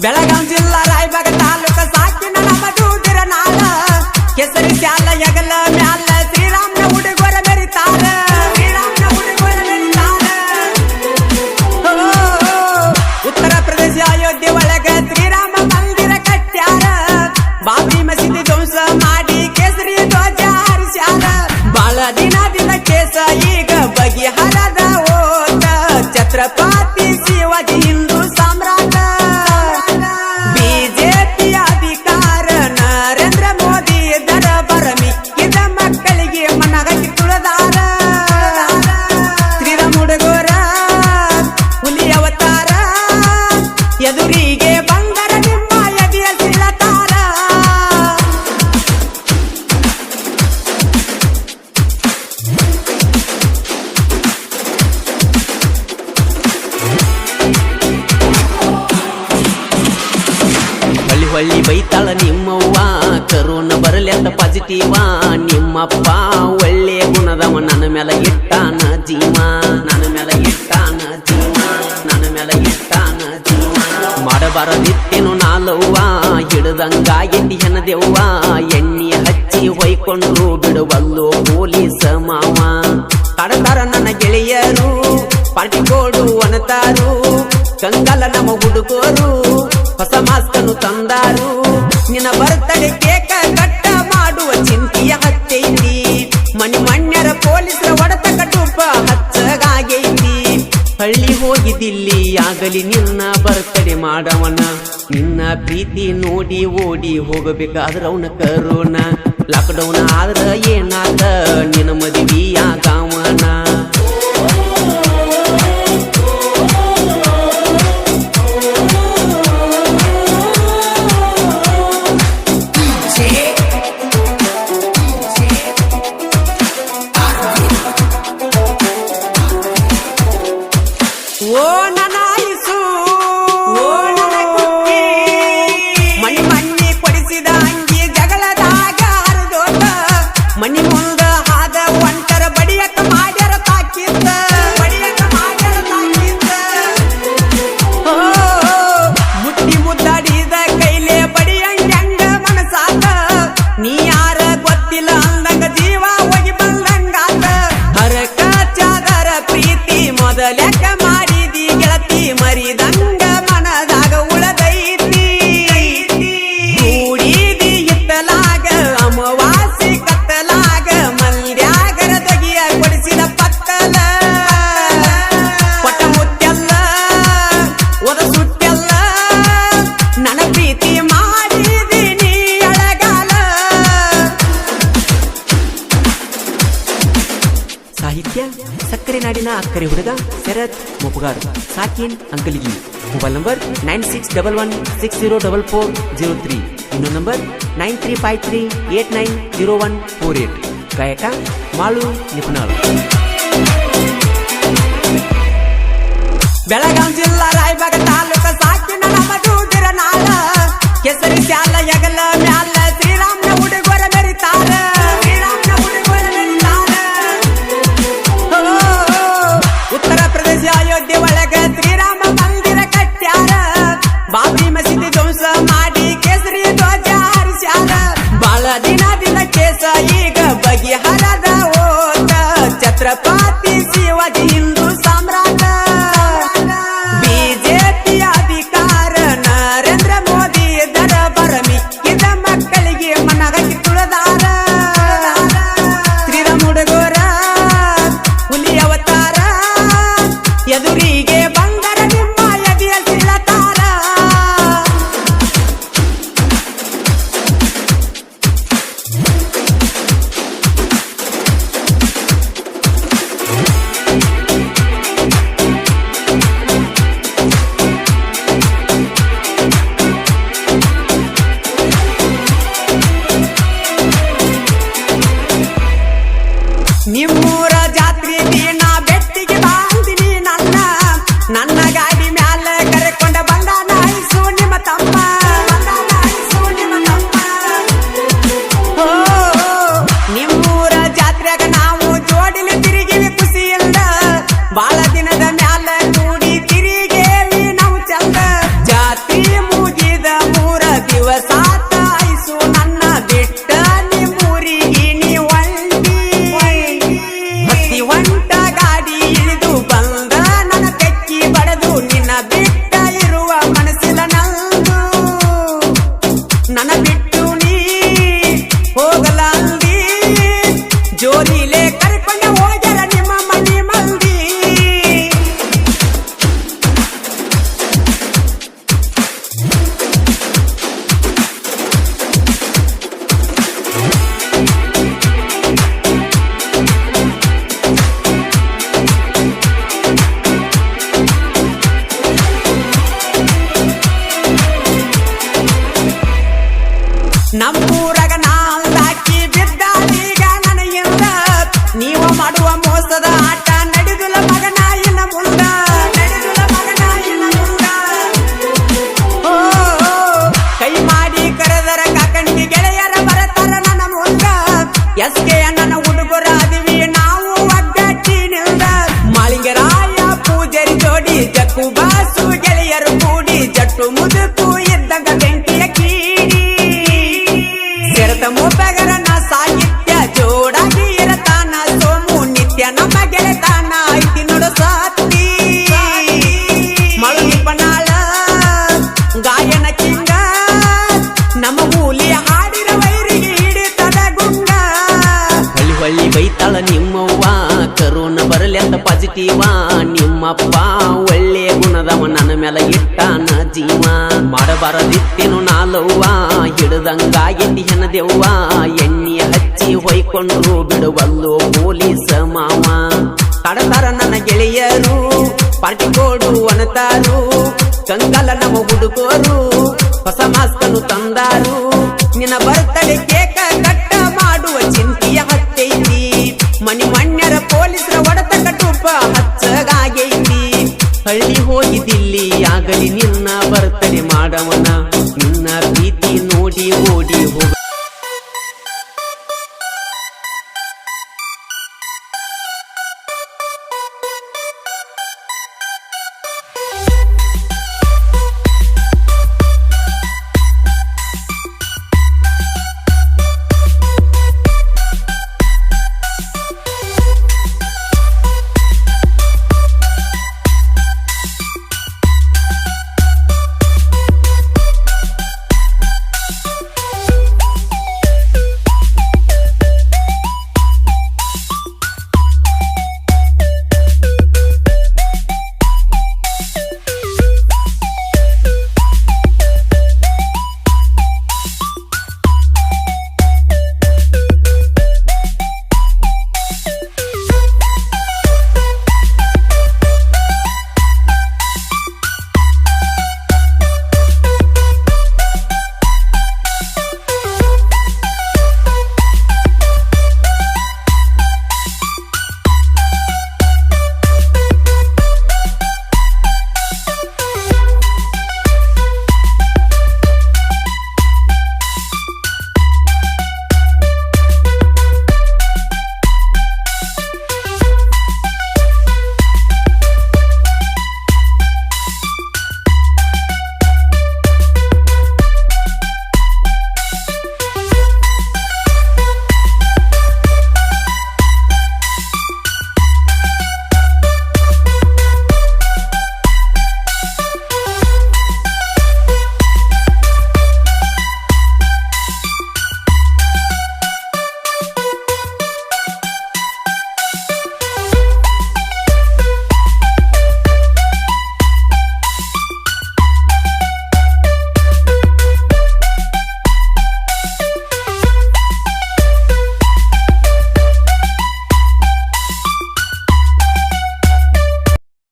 ಬೆಳಗಾಂ ಜಿಲ್ಲಾ ರಾಯಬಾಗ ತಾಲೂಕ ಸಾಕಿನ ನಮ್ಮದು ದಿರನಾಳ ಕೆಸರಿ ಶಾಲ ಯಗಲ ಮ್ಯಾಲ ಶ್ರೀರಾಮನ ಹುಡುಗರ ಮೆರಿತಾರ ಉತ್ತರ ಪ್ರದೇಶ ಅಯೋಧ್ಯೆ ಒಳಗ ಶ್ರೀರಾಮ ಮಂದಿರ ಕಟ್ಟ್ಯಾರ ಬಾಬರಿ ಮಸೀದಿ ಧ್ವಂಸ ಮಾಡಿ ಕೇಸರಿ ಧ್ವಜ ಹಾರಿಸ್ಯಾರ ಬಾಳ ದಿನದಿಂದ ಕೇಸ ಈಗ ಬಗೆಹರದ ಹೋತ ಛತ್ರಪತಿ ಶಿವಾಜಿ ಹಿಂದೂ ಸಾಮ್ರಾಟ ಬಿಜೆಪಿ ಅಧಿಕಾರ ನರೇಂದ್ರ ಮೋದಿ ದರಬಾರ ಮಿಕ್ಕಿದ ಮಕ್ಕಳಿಗೆ ಮನಗಟ್ಟಿ ತುಳದಾರ ಶ್ರೀರಾಮ ಹುಡುಗರ ಹುಲಿ ಅವತಾರ ಎದುರಿಗೆ ಬಂದರ ನಿಮ್ಮ ಎದೆಯ ಸಿಳತಾರ ಹೊಳ್ಳಿ ಬೈತಾಳ ನಿಮ್ಮವ್ವ ಕರೋನಾ ಬರಲಿ ಅಂತ ಪಾಸಿಟಿವ ನಿಮ್ಮಪ್ಪ ಒಳ್ಳೆ ಗುಣದವ ನನ್ನ ಮೇಲೆ ಇಟ್ಟಾನ ಜೀವ ನನ್ನ ಮೇಲೆ ಇಟ್ಟಾನ ಜೀವ ನನ್ನ ಮೇಲೆ ಇಟ್ಟಾನ ಜೀವ ಮಾಡಬಾರದಿತ್ತೇನು ನಾಲವ್ವ ಹಿಡ್ದಂಗಾಗೆಟ್ಟಿ ಹೆಣದೆವ್ವ ಎಣ್ಣೆ ಹಚ್ಚಿ ಹೊಯ್ಕೊಂಡ್ರು ಬಿಡುವಲ್ಲೋ ಪೊಲೀಸ ಮಾವ ತಡತಾರ ನನ್ನ ಗೆಳೆಯರು ಪಾರ್ಟಿ ಕೋಡು ಅನತಾರು ಕಂಗಲ ನಮ್ಮ ಹುಡುಗರು ಹೊಸ ಮಾಸ್ಕನ್ನು ತಂದಾರು ನಿನ್ನ ಬರ್ತಡೆ ಕೇಕ ಕಟ್ಟ ಮಾಡುವ ಚಿಂತೆಯ ಹತ್ತೈತಿ ಮಣ್ಯರ ಪೊಲೀಸರ ಒಡತ ಕಟುಪ ಹಚ್ಚಗಾಗೈತಿ ಹಳ್ಳಿ ಹೋಗಿದ್ದಿಲ್ಲಿ ಆಗಲಿ ನಿನ್ನ ಬರ್ತಡೆ ಮಾಡವನ ನಿನ್ನ ಪ್ರೀತಿ ನೋಡಿ ಓಡಿ ಹೋಗಬೇಕಾದ್ರ ಅವನ ಕರೋನ ಲಾಕ್ಡೌನ್ ಆದ್ರ ಏನಾದ ನಿನ್ನ ಮದುವೆಯಾಗವನ ಓ ನನಾಯಿಸು ಓ ನನ್ನ ಕುಕ್ಕಿ ಮಣ್ಣಿ ಕೊಡಿಸಿದ ಅಂಗಿ ಜಗಳದಾಗ ಹರಿದೋತ ಮಣ್ಣಿ ಮುಂದ ಹಾದ ಒಂಟರ ಬಡಿಯಕ ಮಾಡ್ಯಾರ ತಾಕಿದ್ದ ಓ ಮುಟ್ಟಿ ಮುದ್ದಾಡಿದ ಕೈಲೆ ಬಡಿಯಂಗ ಮನಸಾದ ನೀ ಯಾರ ಗೊತ್ತಿಲ್ಲ ಅಂದಂಗ ಜೀವ ಹೋಗಿ ಬಂದಂಗಾತ ಹರಕ ಚಾದರ ಪ್ರೀತಿ ಮೊದಲೆಕ್ಕ ಮರಿದಂಗ ಮನದಾಗ ಉಳದೈತಿ ಕೂಡಿದಿ ಇತ್ತಲಾಗ ಅಮವಾಸಿ ಕತ್ತಲಾಗ ಮಲ್ಯಾಗರ ದಗಿಯ ಕೊಡಿಸಿದ ಪಕ್ಕಲ ಕೊಟ್ಟ ಮುತ್ತೆಲ್ಲ ಒದ ಸುಟ್ಟೆಲ್ಲ ನನ್ನ ಪ್ರೀತಿ ಮಾಡಿದೀನಿ ಅಳಗಾಲ ಸಾಹಿತ್ಯ ಸಕ್ಕರೆ ನಾಡಿನ ಅಕ್ಕರೆ ಹುಡುಗ ಶರತ್ ಮೊಪಗಾರ್ ಸಾಕಿನ್ ಅಂಕಲಿಗಿ ಮೊಬೈಲ್ ನಂಬರ್ 9611604403 ಇನ್ನೊಂದು ನಂಬರ್ 9353890148 ಗಾಯಕ ಮಾಳು ನಿಪುಣಾಳ್ ಬೆಳಗಾಂ ಜಿಲ್ಲಾ ರಾಯಬಾಗ ತಾಲೂಕ ಸಾಕಿನ ನಮ್ಮದು ದಿರನಾಳ ಕೆಸರಿ ಶಾಲ ಯಗಲ ಮ್ಯಾಲ ಶ್ರೀರಾಮನ ಹುಡುಗರ ಮೆರಿತಾರ ಉತ್ತರ ಪ್ರದೇಶ ಅಯೋಧ್ಯೆ ಒಳಗ ಶ್ರೀರಾಮ ಮಂದಿರ ಕಟ್ಟ್ಯಾರ ಬಾಬರಿ ಮಸೀದಿ ಧ್ವಂಸ ಮಾಡಿ ಕೇಸರಿ ಧ್ವಜ ಹಾರಿಸ್ಯಾರ ಬಾಳ ದಿನದಿಂದ ಕೇಸ ಈಗ ಬಗೆಹರದ ಹೋತ ಛತ್ರಪತಿ ಶಿವಾಜಿ ಹಿಂದೂ ಸಾಮ್ರಾಟ ಬಿಜೆಪಿ ಅಧಿಕಾರ ನರೇಂದ್ರ ಮೋದಿ ದರಬಾರ ಮಿಕ್ಕಿದ ಮಕ್ಕಳಿಗೆ ಮನಗಟ್ಟಿ ತುಳದಾರ ಶ್ರೀರಾಮ ಹುಡುಗರ ಹುಲಿ ಅವತಾರ ಎದುರಿಗೆ ಬಂದರ ನಿಮ್ಮ ಎದೆಯ ಸಿಳತಾರ ನಿಮ್ಮೂರ ಜಾತ್ರೆ ದಿನ ಬೆಟ್ಟಿಗೆ ಬಾಂದಿನಿ ನನ್ನ ಜಕ್ಕು ಬಾಸು ಗೆಳೆಯರು ಕೂಡಿ ಜಟ್ಟು ಮುದುಕು ಇದ್ದಂಗ ಬೆಂಕಿಯ ಕೀಡಿ ಸೆರತ ಮೋಪಗರನ ಸಾಹಿತ್ಯ ಜೋಡಾಗಿ ಇರತಾನ ಸೋಮು ನಿತ್ಯ ನಮ್ಮ ಗೆಳೆತಾನ ಐತಿ ನೋಡು ಸತ್ತಿ ಮಳುಗಿ ಪನಾಳ ಗಾಯನ ಕಿಂಗ ನಮ್ಮ ಮೂಲಿ ಹಾಡಿರ ವೈರಿಗೆ ಹಿಡಿತದ ಗುಂಗ ಹೊಳ್ಳಿ ಹೊಳ್ಳಿ ಬೈತಾಳ ನಿಮ್ಮವ್ವ ಕರೋನ ಬರಲಿ ಅಂತ ಪಾಸಿಟಿವ ನಿಮ್ಮಪ್ಪ ಒಳ್ಳೆ ಗುಣದವ ನನ್ನ ಮೇಲೆ ಇಟ್ಟಾನ ಜೀವ ಮಾಡಬಾರದಿತ್ತೇನು ನಾಲವ್ವ ಹಿಡ್ದಂಗಾಗಿದ್ದಿ ಹೆಣದೆವ್ವ ಎಣ್ಣೆ ಹಚ್ಚಿ ಹೊಯ್ಕೊಂಡ್ರು ಬಿಡುವಲ್ಲೋ ಪೊಲೀಸ ಮಾವ ತಡತಾರ ನನ್ನ ಗೆಳೆಯರು ಪಾರ್ಟಿ ಕೊಡು ಅನತಾರು ಕಂಗಾಲ ನಮ್ಮ ಹುಡುಗರು ಹೊಸ ಮಾಸ್ಕನು ತಂದಾರು ನಿನ್ನ ಬರ್ತಡೆ ಕೇಕ ಕಟ್ಟ ಮಾಡುವ ಚಿಂತೆಯ ಹತ್ತೈತಿ ಮನಿ ಮಣ್ಯರ ಪೊಲೀಸರ ಒಡತ ಕಟ್ಟುಪ ಹಚ್ಚಗಾಗೈತಿ ಹಳ್ಳಿ ಹೋಗಿದ್ದಿಲ್ಲಿ ಆಗಲಿ ನಿನ್ನ